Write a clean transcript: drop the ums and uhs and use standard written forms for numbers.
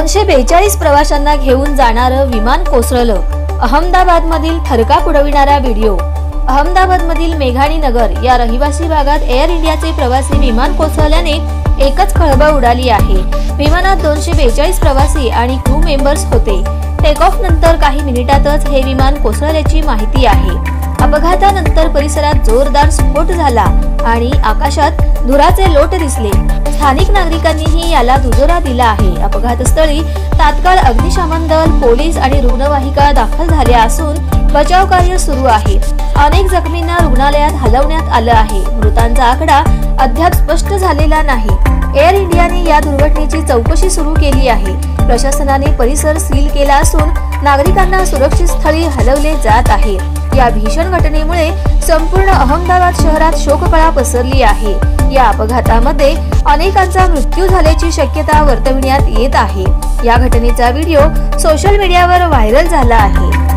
242 प्रवाशांना घेऊन जाणारं विमान कोसळलं। अहमदाबादमधील थरकाप उडविणारा व्हिडिओ। अहमदाबादमधील मेघाणी नगर या रहिवासी भागात एअर इंडियाचे प्रवासी विमान कोसळल्याने एकच खळबळ उडाली आहे। विमानात 242 प्रवासी आणि क्रू मेंबर्स होते। टेक ऑफ नंतर काही मिनिटातच हे विमान कोसळल्याची माहिती आहे। अपघातानंतर परिसरात जोरदार स्फोट झाला आणि आकाशात धुराचे लोट दिसले। स्थानिक नागरिकांनीही याला दुजोरा दिला आहे। अपघातस्थळी तात्काळ अग्निशमन दल, पोलीस आणि रुग्णवाहिका दाखल झाल्या असून बचाव कार्य सुरू आहे। अनेक जखमींना रुग्णालयात हलवण्यात आलं आहे। मृतांचा आकडा अद्याप स्पष्ट झालेला नाही। एअर इंडियाने या दुर्घटनेची चौकशी सुरू केली आहे। प्रशासनाने परिसर सील केला असून नागरिकांना सुरक्षित स्थळी हलवले जात आहे। या भीषण घटनेमुळे संपूर्ण अहमदाबाद शहरात शोककळा पसरली आहे। या अपघातामध्ये अनेकांचा मृत्यू झाल्याची शक्यता वर्तविण्यात येत आहे। या घटनेचा व्हिडिओ सोशल मीडियावर व्हायरल झाला आहे।